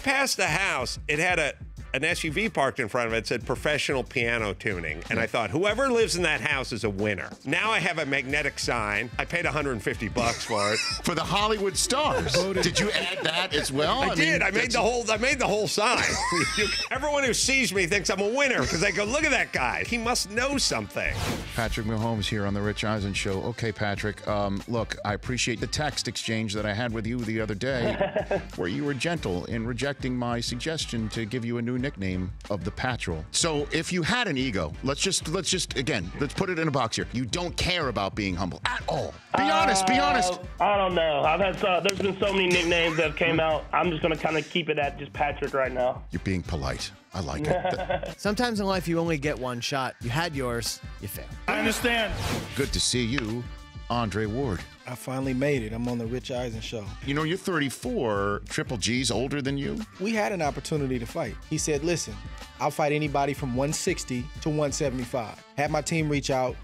passed the house, it had an SUV parked in front of it that said professional piano tuning. And I thought, whoever lives in that house is a winner. Now I have a magnetic sign. I paid $150 for it. For the Hollywood stars. Did you add that as well? I did. I made the whole sign. Everyone who sees me thinks I'm a winner because they go, look at that guy. He must know something. Patrick Mahomes here on the Rich Eisen Show. Okay, Patrick, look, I appreciate the text exchange that I had with you the other day where you were gentle in rejecting my suggestion to give you a new nickname of the Patrol. So if you had an ego, let's just again, let's put it in a box here. You don't care about being humble at all. Be honest, be honest. I don't know. I've had there's been so many nicknames that have came out. I'm just going to kind of keep it at just Patrick right now. You're being polite. I like it. Sometimes in life you only get one shot. You had yours, you failed. I understand. Good to see you, Andre Ward. I finally made it. I'm on the Rich Eisen Show. You know, you're 34. Triple G's older than you. We had an opportunity to fight. He said, listen, I'll fight anybody from 160 to 175. Had my team reach out,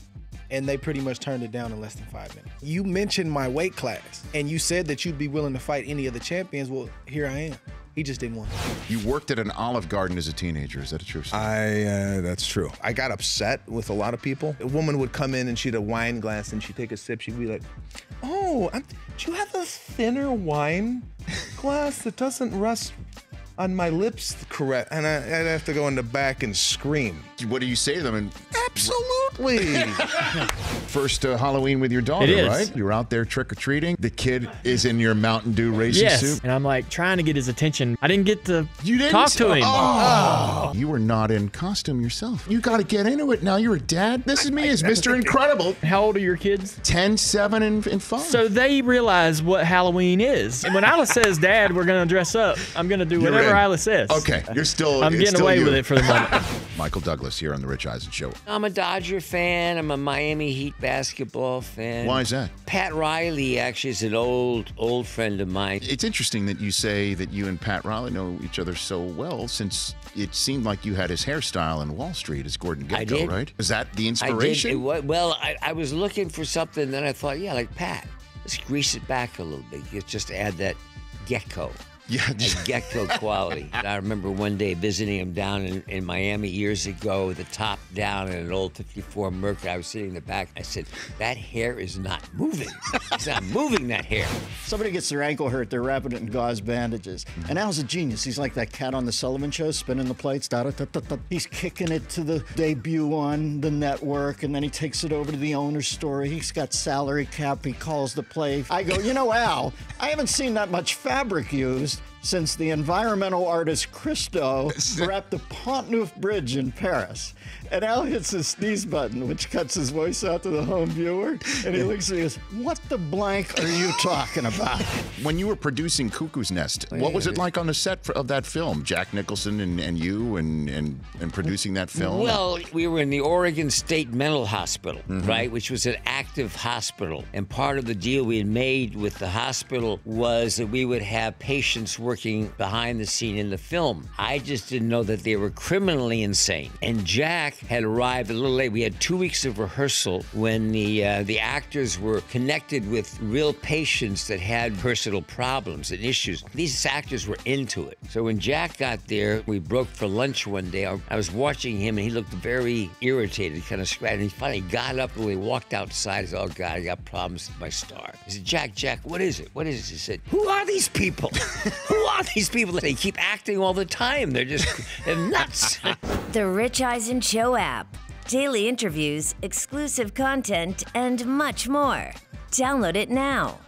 and they pretty much turned it down in less than 5 minutes. You mentioned my weight class, and you said that you'd be willing to fight any of the champions. Well, here I am. He just didn't want it. You worked at an Olive Garden as a teenager. Is that a true story? That's true. I got upset with a lot of people. A woman would come in and she'd have a wine glass and she'd take a sip. She'd be like, oh, do you have a thinner wine glass that doesn't rest on my lips correct? And I'd have to go in the back and scream. What do you say to them? And absolutely. First Halloween with your daughter, It is. right? You're out there trick-or-treating. The kid is in your Mountain Dew racing suit. And I'm like trying to get his attention. I didn't get to You didn't talk to him. Oh. You were not in costume yourself. You got to get into it now. You're a dad. This is me as Mr. Incredible. How old are your kids? 10, 7, and 5. So they realize what Halloween is. And when Isla says, Dad, we're going to dress up, I'm going to do whatever Isla says. Okay, you're still I'm getting away with it for the moment. Michael Douglas here on The Rich Eisen Show. I'm a Dodger fan. I'm a Miami Heat basketball fan. Why is that? Pat Riley actually is an old friend of mine. It's interesting that you say that you and Pat Riley know each other so well, since it seemed like you had his hairstyle in Wall Street as Gordon Gekko, right? Was that the inspiration? I did. Well, I was looking for something, then I thought, yeah, like Pat, let's grease it back a little bit. Just add that gecko. Yeah, a gecko quality. I remember one day visiting him down in Miami years ago with the top down in an old 54 Mercury. I was sitting in the back. I said, that hair is not moving. It's not moving, that hair. Somebody gets their ankle hurt, they're wrapping it in gauze bandages. And Al's a genius. He's like that cat on the Sullivan Show, spinning the plates. He's kicking it to the debut on the network, and then he takes it over to the owner's store. He's got salary cap. He calls the play. I go, you know, Al, I haven't seen that much fabric used since the environmental artist Christo wrapped the Pont Neuf Bridge in Paris. And Al hits his sneeze button, which cuts his voice out to the home viewer. And he looks at me and goes, what the blank are you talking about? When you were producing Cuckoo's Nest, what was it like on the set of that film? Jack Nicholson and you and producing that film? Well, we were in the Oregon State Mental Hospital, right, which was an active hospital. And part of the deal we had made with the hospital was that we would have patients working behind the scene in the film. I just didn't know that they were criminally insane. And Jack had arrived a little late. We had 2 weeks of rehearsal when the actors were connected with real patients that had personal problems and issues. These actors were into it. So when Jack got there, we broke for lunch one day. I was watching him, and he looked very irritated, kind of scratched. And he finally got up, and we walked outside. He said, oh, God, I got problems with my star. He said, Jack, what is it? What is it? He said, who are these people? Who are these people? They keep acting all the time. They're nuts. The Rich Eisen Show app. Daily interviews, exclusive content, and much more. Download it now.